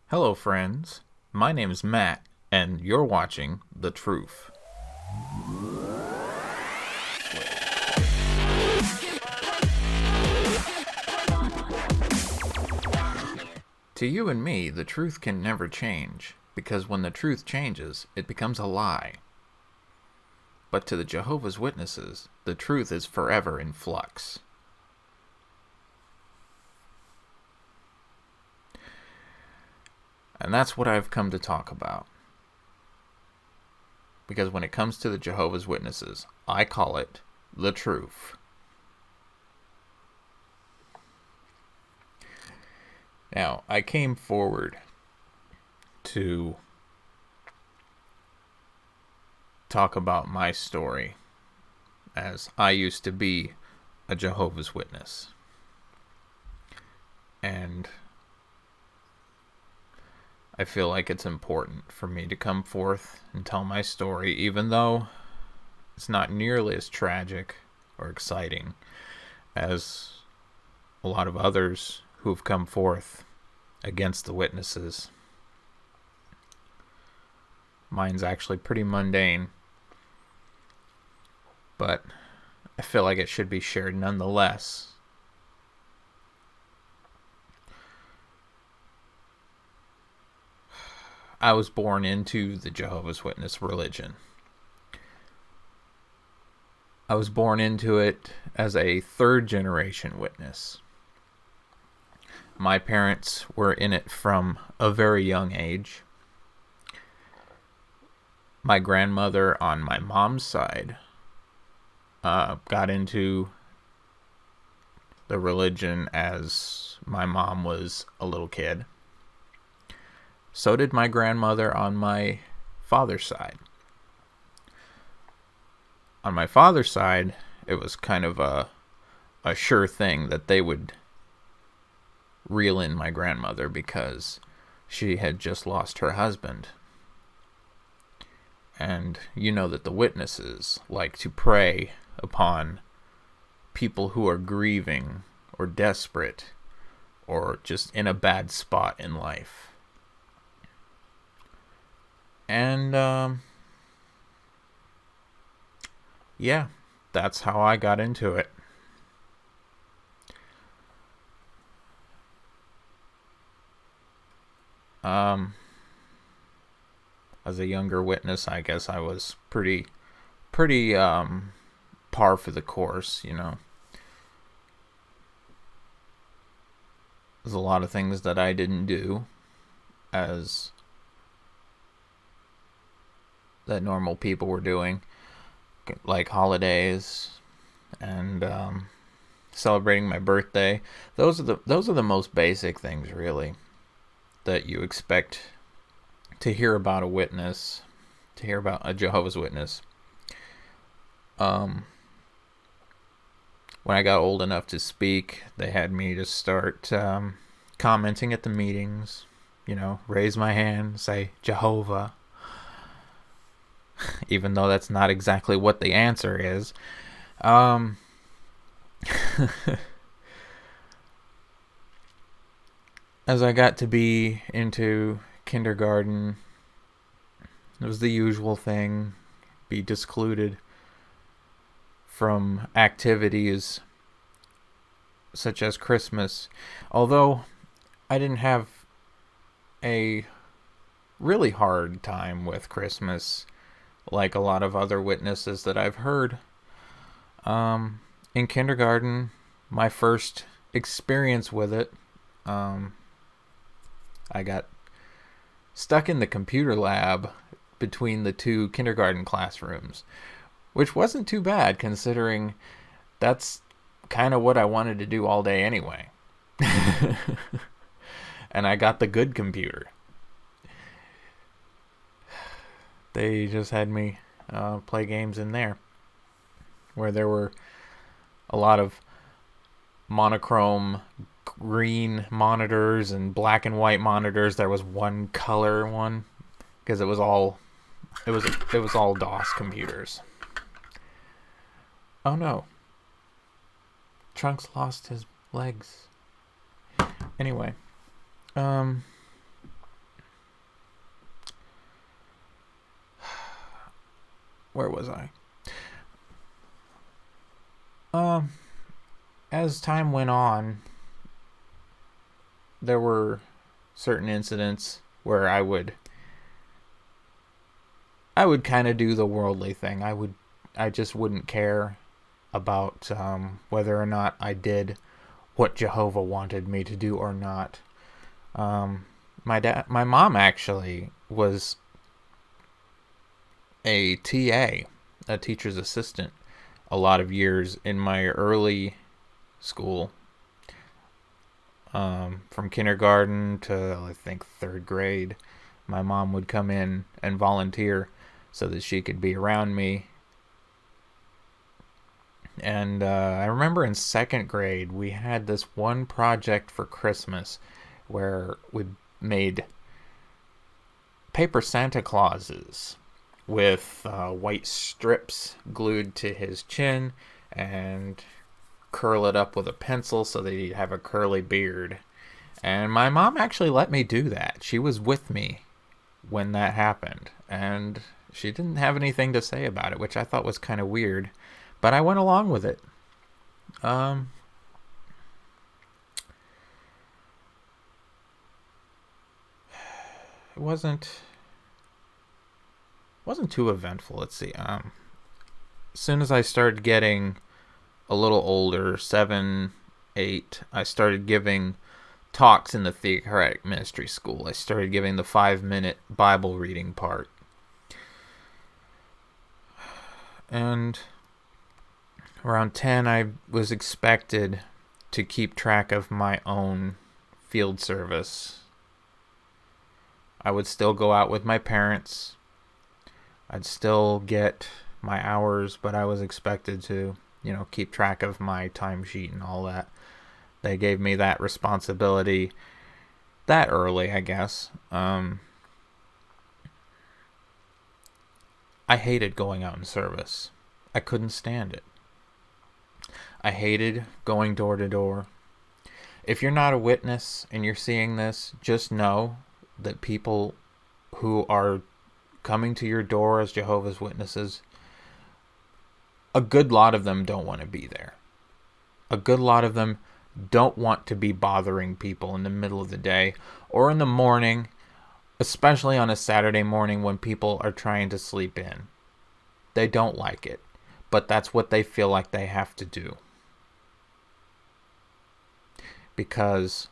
Hello, friends. My name is Matt, and you're watching The Truth. To you and me, the truth can never change, because when the truth changes, it becomes a lie. But to the Jehovah's Witnesses, the truth is forever in flux. And that's what I've come to talk about. Because when it comes to the Jehovah's Witnesses, I call it the truth. Now, I came forward to talk about my story, as I used to be a Jehovah's Witness. And I feel like it's important for me to come forth and tell my story, even though it's not nearly as tragic or exciting as a lot of others who have come forth against the witnesses. Mine's actually pretty mundane, but I feel like it should be shared nonetheless. I was born into the Jehovah's Witness religion. I was born into it as a third-generation witness. My parents were in it from a very young age. My grandmother on my mom's side got into the religion as my mom was a little kid. So did my grandmother on my father's side. On my father's side, it was kind of a sure thing that they would reel in my grandmother because she had just lost her husband. And you know that the witnesses like to prey upon people who are grieving or desperate or just in a bad spot in life. And, yeah, that's how I got into it. As a younger witness, I guess I was pretty, par for the course, you know. There's a lot of things that I didn't do as that normal people were doing, like holidays and celebrating my birthday. Those are the most basic things, really, that you expect to hear about a witness, to hear about a Jehovah's Witness. When I got old enough to speak, they had me to start commenting at the meetings, you know, raise my hand, say Jehovah, even though that's not exactly what the answer is. As I got to be into kindergarten, it was the usual thing, be discluded from activities such as Christmas. Although I didn't have a really hard time with Christmas like a lot of other witnesses that I've heard. In kindergarten, my first experience with it, I got stuck in the computer lab between the two kindergarten classrooms, which wasn't too bad considering that's kind of what I wanted to do all day anyway. And I got the good computer. They just had me play games in there where there were a lot of monochrome green monitors and black and white monitors. There was one color one because it was all DOS computers. Oh no. Trunks lost his legs. Anyway, Where was I? As time went on, there were certain incidents where I would kind of do the worldly thing. I just wouldn't care about whether or not I did what Jehovah wanted me to do or not. My mom actually was a TA, a teacher's assistant, a lot of years in my early school. From kindergarten to, I think, third grade, my mom would come in and volunteer so that she could be around me. And I remember in second grade, we had this one project for Christmas where we made paper Santa Clauses with white strips glued to his chin and curl it up with a pencil so that he'd have a curly beard. And my mom actually let me do that. She was with me when that happened, and she didn't have anything to say about it, which I thought was kind of weird, but I went along with it. It wasn't too eventful. Let's see. As soon as I started getting a little older, 7, 8, I started giving talks in the theocratic ministry school. I started giving the 5-minute Bible reading part. And around 10, I was expected to keep track of my own field service. I would still go out with my parents. I'd still get my hours, but I was expected to, keep track of my timesheet and all that. They gave me that responsibility that early, I guess. I hated going out in service. I couldn't stand it. I hated going door to door. If you're not a witness and you're seeing this, just know that people who are coming to your door as Jehovah's Witnesses, a good lot of them don't want to be there. A good lot of them don't want to be bothering people in the middle of the day or in the morning, especially on a Saturday morning when people are trying to sleep in. They don't like it, but that's what they feel like they have to do. Because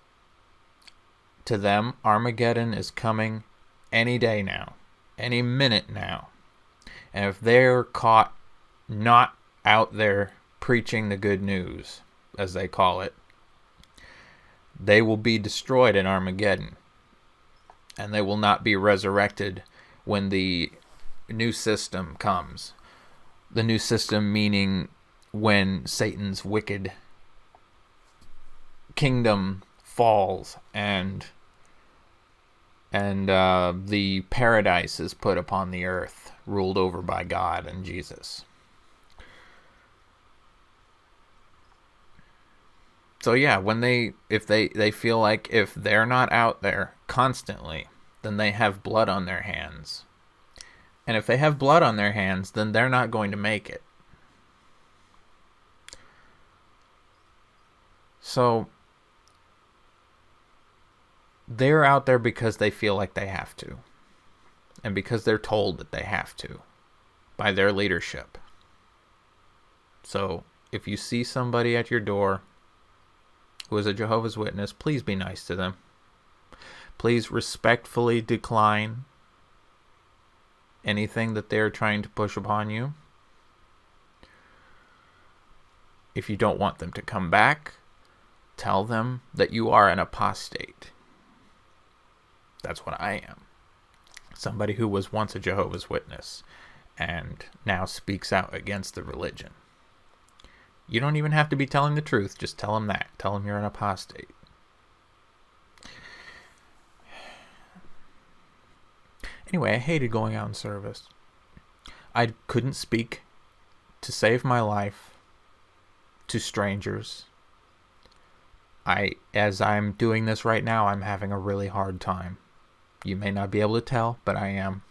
to them, Armageddon is coming any day now, any minute now. And if they're caught not out there preaching the good news, as they call it, they will be destroyed in Armageddon. And they will not be resurrected when the new system comes. The new system meaning when Satan's wicked kingdom falls and the paradise is put upon the earth, ruled over by God and Jesus. So yeah, if they feel like if they're not out there constantly, then they have blood on their hands. And if they have blood on their hands, then they're not going to make it. So they're out there because they feel like they have to. And because they're told that they have to by their leadership. So if you see somebody at your door who is a Jehovah's Witness, please be nice to them. Please respectfully decline anything that they're trying to push upon you. If you don't want them to come back, tell them that you are an apostate. That's what I am. Somebody who was once a Jehovah's Witness and now speaks out against the religion. You don't even have to be telling the truth. Just tell them that. Tell them you're an apostate. Anyway, I hated going out in service. I couldn't speak to save my life to strangers. As I'm doing this right now, I'm having a really hard time. You may not be able to tell, but I am.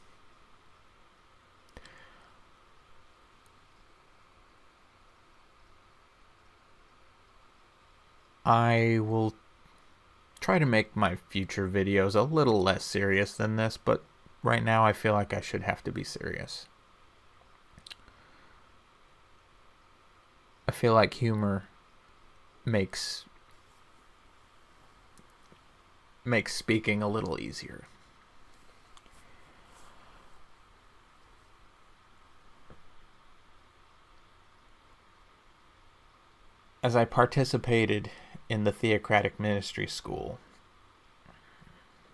I will try to make my future videos a little less serious than this, but right now I feel like I should have to be serious. I feel like humor makes speaking a little easier. As I participated in the Theocratic Ministry School,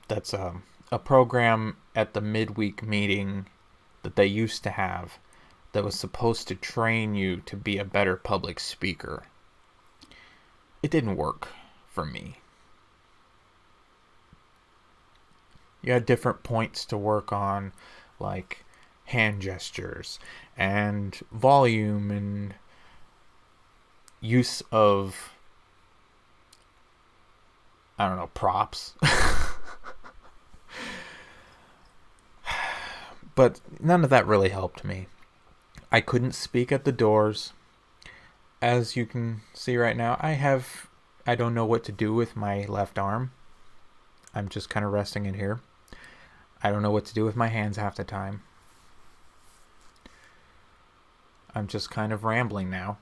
that's a program at the midweek meeting that they used to have that was supposed to train you to be a better public speaker. It didn't work for me. You had different points to work on, like hand gestures and volume and use of, I don't know, props. But none of that really helped me. I couldn't speak at the doors. As you can see right now, I don't know what to do with my left arm. I'm just kind of resting it here. I don't know what to do with my hands half the time. I'm just kind of rambling now.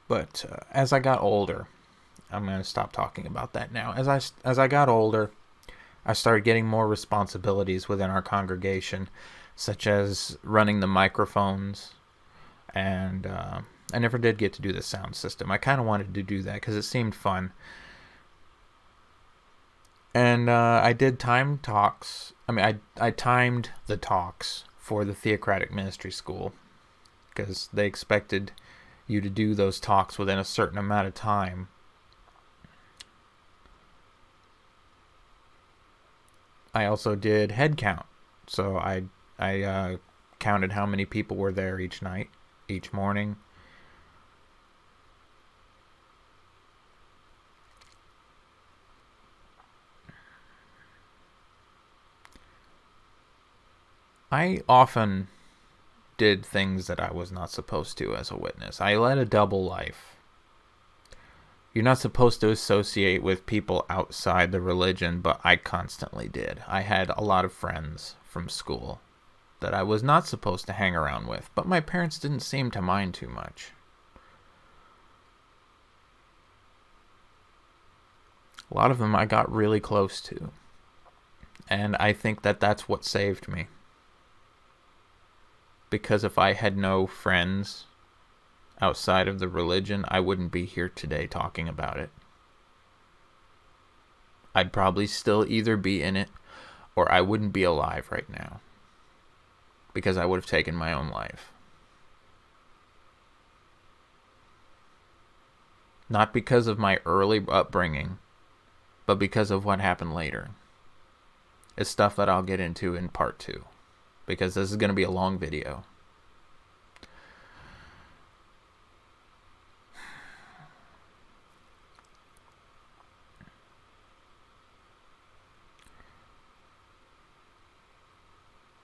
But as I got older, I'm going to stop talking about that now. As I got older, I started getting more responsibilities within our congregation, such as running the microphones, and I never did get to do the sound system. I kind of wanted to do that because it seemed fun. And I did timed talks. I timed the talks for the Theocratic Ministry School because they expected you to do those talks within a certain amount of time. I also did head count. So I counted how many people were there each night, each morning. I often did things that I was not supposed to as a witness. I led a double life. You're not supposed to associate with people outside the religion, but I constantly did. I had a lot of friends from school that I was not supposed to hang around with, but my parents didn't seem to mind too much. A lot of them I got really close to, and I think that that's what saved me. Because if I had no friends outside of the religion, I wouldn't be here today talking about it. I'd probably still either be in it or I wouldn't be alive right now. Because I would have taken my own life. Not because of my early upbringing, but because of what happened later. It's stuff that I'll get into in part 2. Because this is going to be a long video.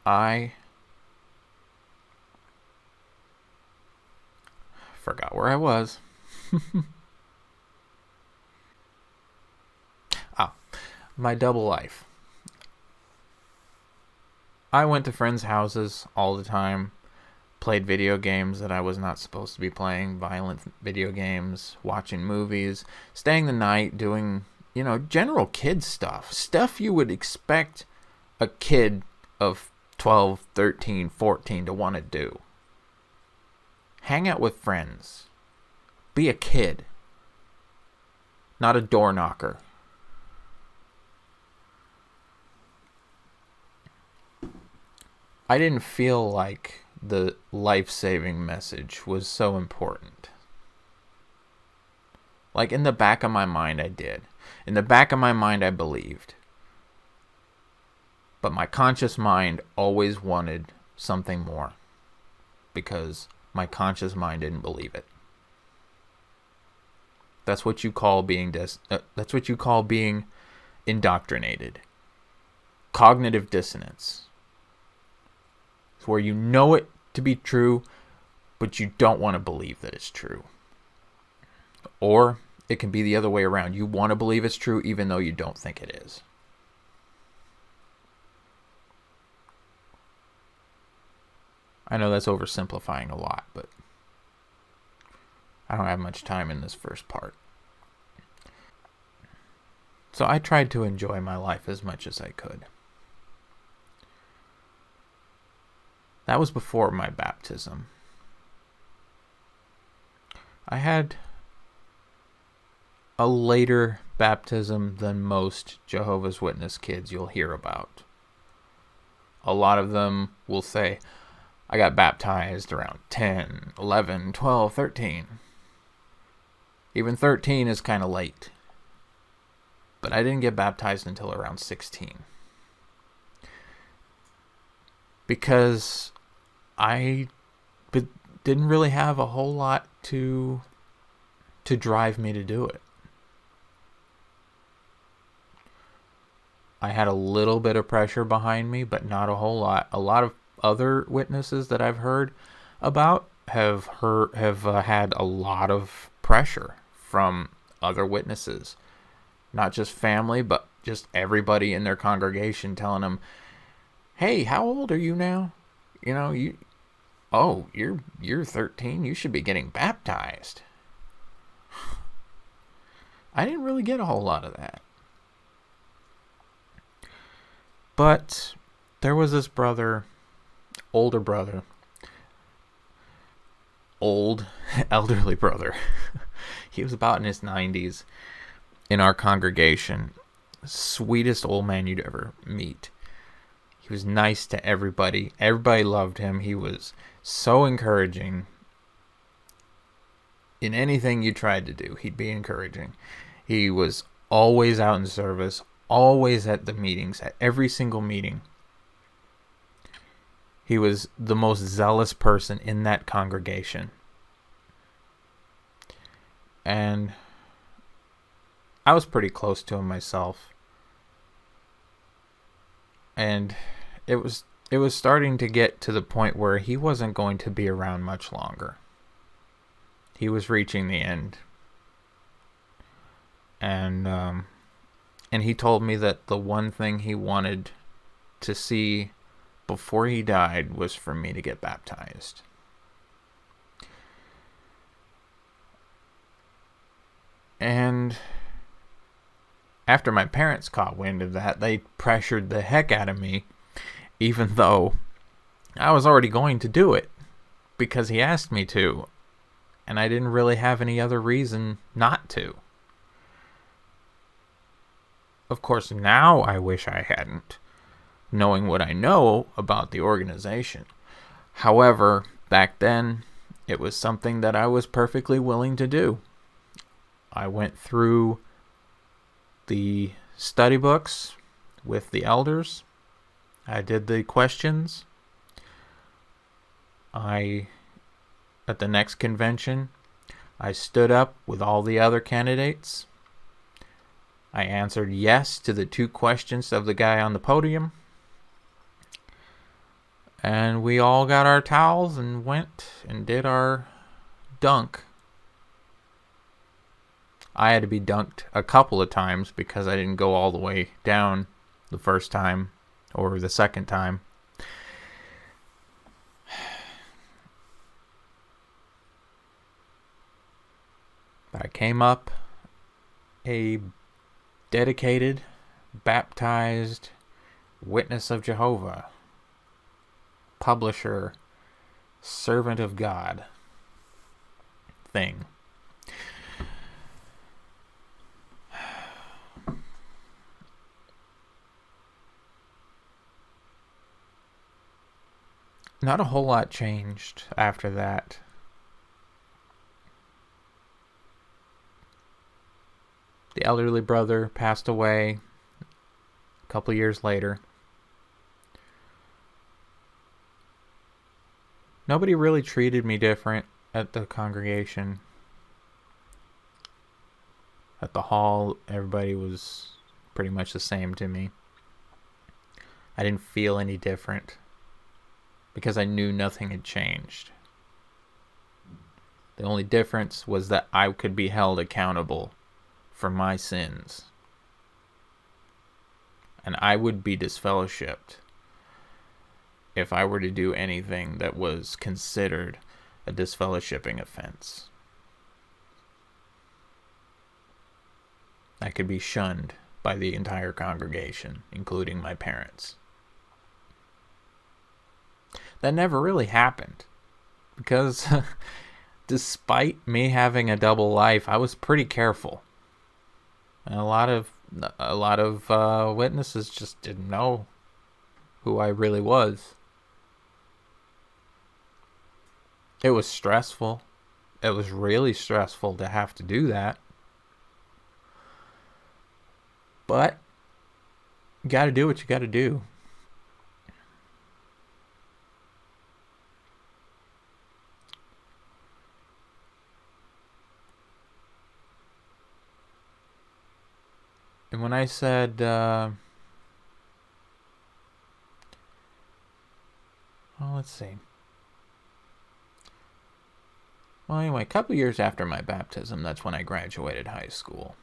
I forgot where I was. My double life. I went to friends' houses all the time, played video games that I was not supposed to be playing, violent video games, watching movies, staying the night, doing, general kid stuff. Stuff you would expect a kid of 12, 13, 14 to want to do. Hang out with friends. Be a kid. Not a door knocker. I didn't feel like the life-saving message was so important. Like, in the back of my mind, I did. In the back of my mind, I believed. But my conscious mind always wanted something more. Because my conscious mind didn't believe it. That's what you call being that's what you call being indoctrinated. Cognitive dissonance. It's where you know it to be true, but you don't want to believe that it's true. Or it can be the other way around. You want to believe it's true even though you don't think it is. I know that's oversimplifying a lot, but I don't have much time in this first part. So I tried to enjoy my life as much as I could. That was before my baptism. I had a later baptism than most Jehovah's Witness kids you'll hear about. A lot of them will say, I got baptized around 10, 11, 12, 13. Even 13 is kind of late. But I didn't get baptized until around 16. Because I didn't really have a whole lot to drive me to do it. I had a little bit of pressure behind me, but not a whole lot. A lot of other witnesses that I've heard about have had a lot of pressure from other witnesses. Not just family, but just everybody in their congregation telling them, hey, how old are you now? You're 13. You should be getting baptized. I didn't really get a whole lot of that. But there was this older brother, elderly brother. He was about in his 90s in our congregation. Sweetest old man you'd ever meet. He was nice to everybody. Everybody loved him. He was so encouraging. In anything you tried to do, he'd be encouraging. He was always out in service, always at the meetings, at every single meeting. He was the most zealous person in that congregation. And I was pretty close to him myself. And it was starting to get to the point where he wasn't going to be around much longer. He was reaching the end. And he told me that the one thing he wanted to see before he died was for me to get baptized. And after my parents caught wind of that, they pressured the heck out of me, even though I was already going to do it, because he asked me to, and I didn't really have any other reason not to. Of course, now I wish I hadn't, knowing what I know about the organization. However, back then, it was something that I was perfectly willing to do. I went through the study books with the elders. I did the questions. At the next convention, I stood up with all the other candidates. I answered yes to the 2 questions of the guy on the podium. And we all got our towels and went and did our dunk. I had to be dunked a couple of times because I didn't go all the way down the first time or the second time. But I came up a dedicated, baptized witness of Jehovah, publisher, servant of God thing. Not a whole lot changed after that. The elderly brother passed away a couple years later. Nobody really treated me different at the congregation. At the hall, everybody was pretty much the same to me. I didn't feel any different. because I knew nothing had changed. The only difference was that I could be held accountable for my sins. And I would be disfellowshipped if I were to do anything that was considered a disfellowshipping offense. I could be shunned by the entire congregation, including my parents. That never really happened, because despite me having a double life, I was pretty careful. And a lot of witnesses just didn't know who I really was. It was stressful. It was really stressful to have to do that. But you got to do what you got to do. And when I said, let's see. Well, anyway, a couple years after my baptism, that's when I graduated high school.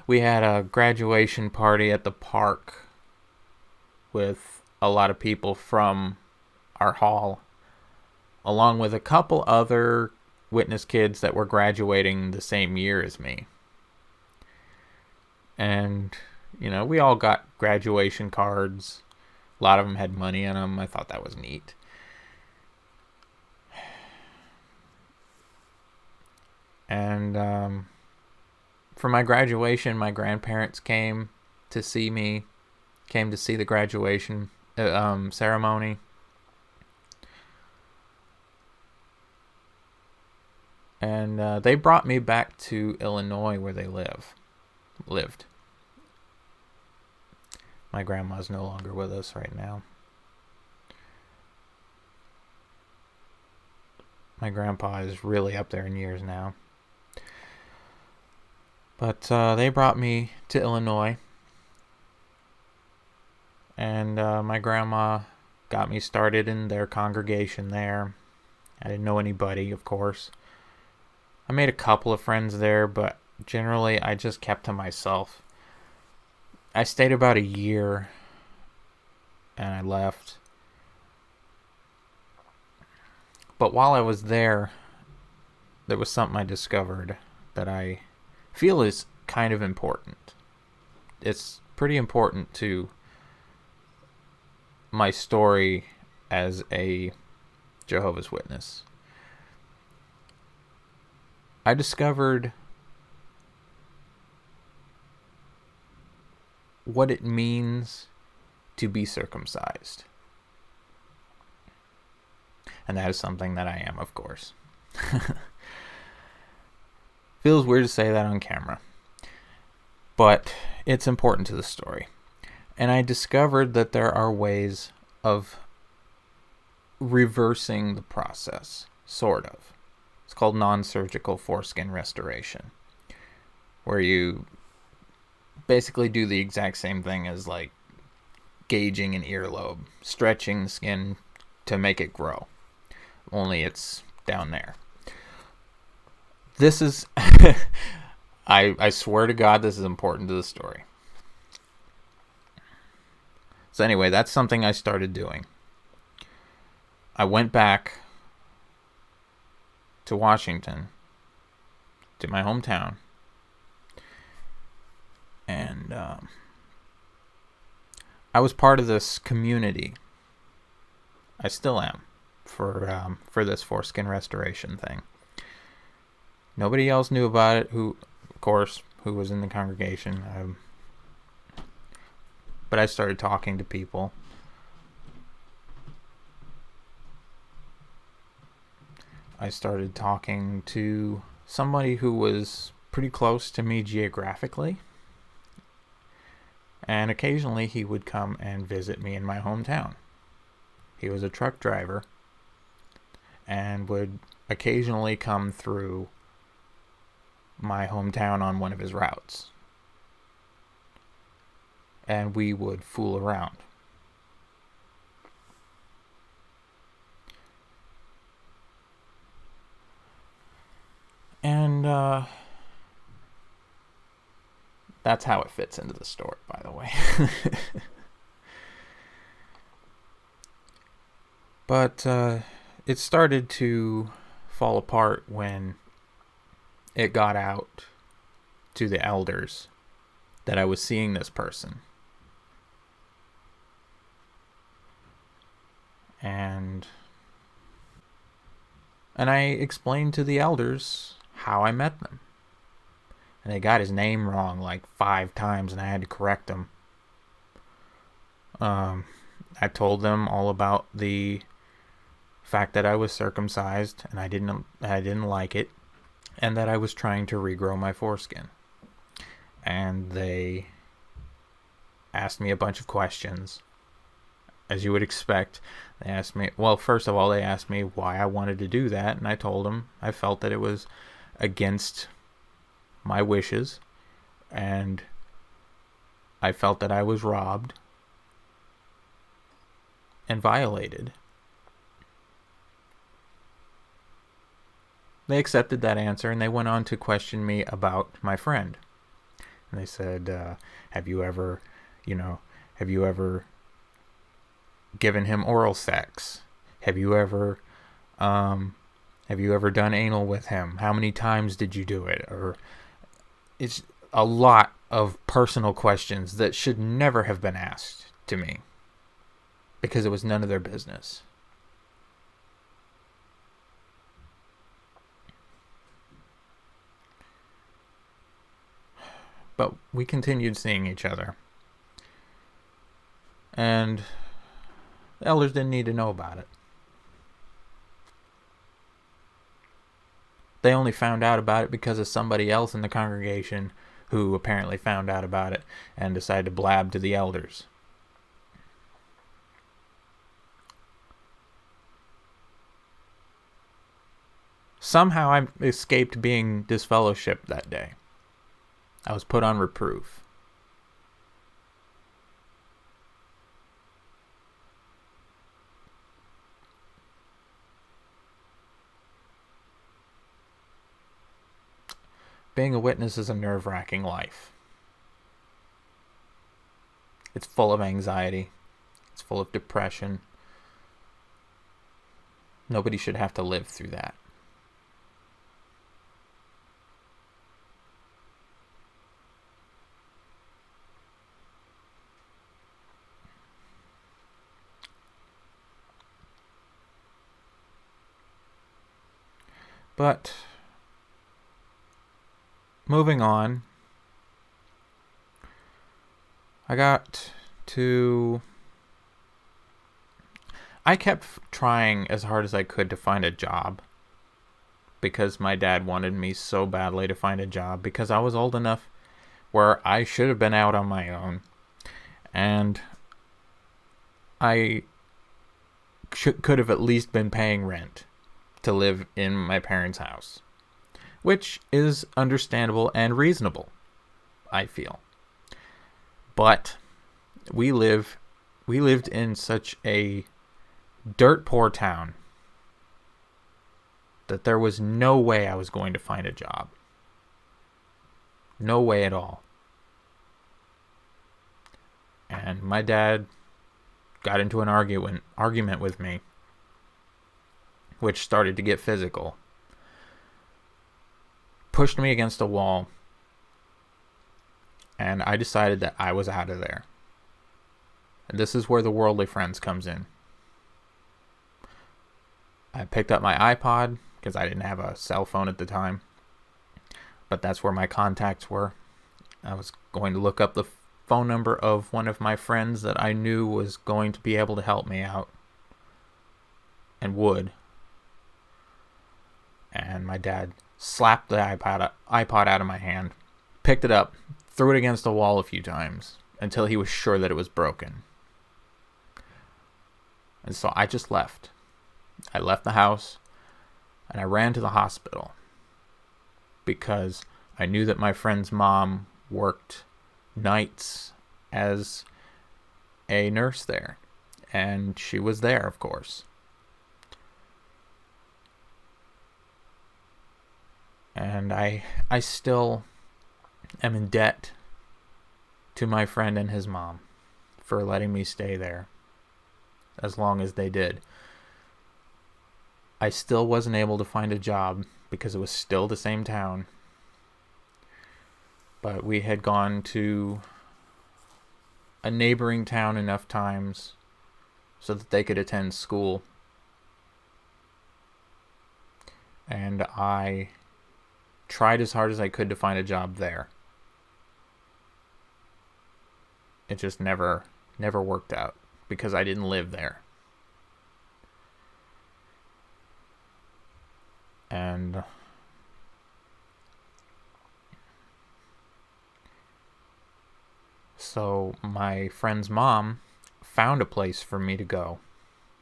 We had a graduation party at the park with a lot of people from our hall, along with a couple other witness kids that were graduating the same year as me. And, we all got graduation cards. A lot of them had money in them. I thought that was neat. And for my graduation, my grandparents came to see me, came to see the graduation ceremony. And they brought me back to Illinois where they lived. My grandma's no longer with us right now. My grandpa is really up there in years now. But they brought me to Illinois. And my grandma got me started in their congregation there. I didn't know anybody, of course. I made a couple of friends there, but generally I just kept to myself. I stayed about a year and I left. But while I was there was something I discovered that I feel is kind of important. It's pretty important to my story as a Jehovah's Witness. I discovered what it means to be circumcised. And that is something that I am, of course. Feels weird to say that on camera. But it's important to the story. And I discovered that there are ways of reversing the process, sort of. It's called non-surgical foreskin restoration, where you basically do the exact same thing as like gauging an earlobe, stretching the skin to make it grow. Only it's down there. This is, I swear to God, this is important to the story. So anyway, that's something I started doing. I went back to Washington, to my hometown, and I was part of this community. I still am for this foreskin restoration thing. Nobody else knew about it. Who was in the congregation. But I started talking to people. I started talking to somebody who was pretty close to me geographically. And occasionally he would come and visit me in my hometown. He was a truck driver and would occasionally come through my hometown on one of his routes. And we would fool around. that's how it fits into the story, by the way. But it started to fall apart when it got out to the elders that I was seeing this person. And I explained to the elders how I met them. And they got his name wrong like 5 times, and I had to correct them. I told them all about the fact that I was circumcised, and I didn't like it, and that I was trying to regrow my foreskin. And they asked me a bunch of questions, as you would expect. They asked me, well, first of all, they asked me why I wanted to do that, and I told them I felt that it was against my wishes, and I felt that I was robbed and violated. They accepted that answer, and they went on to question me about my friend. And they said, have you ever given him oral sex? Have you ever done anal with him? How many times did you do it? Or it's a lot of personal questions that should never have been asked to me, because it was none of their business. But we continued seeing each other. And the elders didn't need to know about it. They only found out about it because of somebody else in the congregation who apparently found out about it and decided to blab to the elders. Somehow I escaped being disfellowshipped that day. I was put on reproof. Being a witness is a nerve-wracking life. It's full of anxiety. It's full of depression. Nobody should have to live through that. But moving on, I kept trying as hard as I could to find a job, because my dad wanted me so badly to find a job, because I was old enough where I should have been out on my own, and I could have at least been paying rent to live in my parents' house, which is understandable and reasonable, I feel. But we lived in such a dirt poor town that there was no way I was going to find a job. No way at all. And my dad got into an argument with me, which started to get physical. Pushed me against a wall, and I decided that I was out of there. And this is where the worldly friends comes in. I picked up my iPod, because I didn't have a cell phone at the time, but that's where my contacts were. I was going to look up the phone number of one of my friends that I knew was going to be able to help me out, and would. And my dad slapped the iPod out of my hand, picked it up, threw it against the wall a few times until he was sure that it was broken. And so I just left. I left the house and I ran to the hospital, because I knew that my friend's mom worked nights as a nurse there, and she was there, of course. And I still am in debt to my friend and his mom for letting me stay there as long as they did. I still wasn't able to find a job because it was still the same town. But we had gone to a neighboring town enough times so that they could attend school. And I tried as hard as I could to find a job there. It just never worked out because I didn't live there. And so my friend's mom found a place for me to go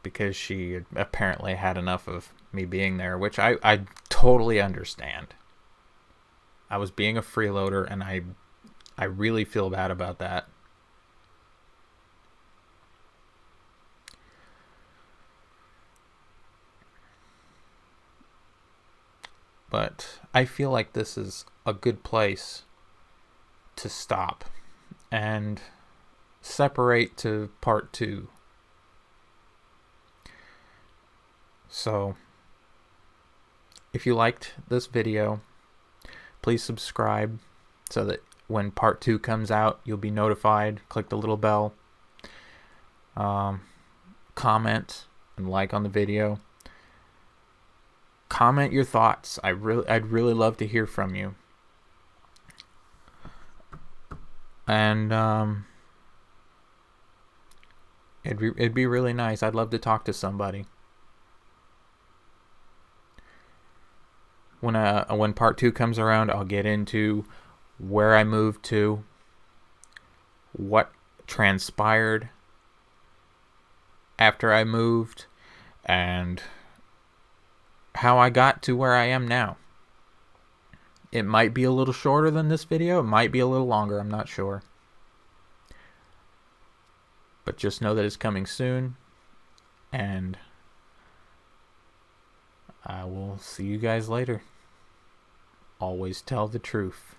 because she apparently had enough of me being there, which I totally understand. I was being a freeloader, and I really feel bad about that. But I feel like this is a good place to stop and separate to part 2. So, if you liked this video, please subscribe so that when part 2 comes out, you'll be notified. Click the little bell. Comment and like on the video. Comment your thoughts. I'd really love to hear from you. And it'd be really nice. I'd love to talk to somebody. When part 2 comes around, I'll get into where I moved to, what transpired after I moved, and how I got to where I am now. It might be a little shorter than this video. It might be a little longer. I'm not sure. But just know that it's coming soon. And I will see you guys later. Always tell the truth.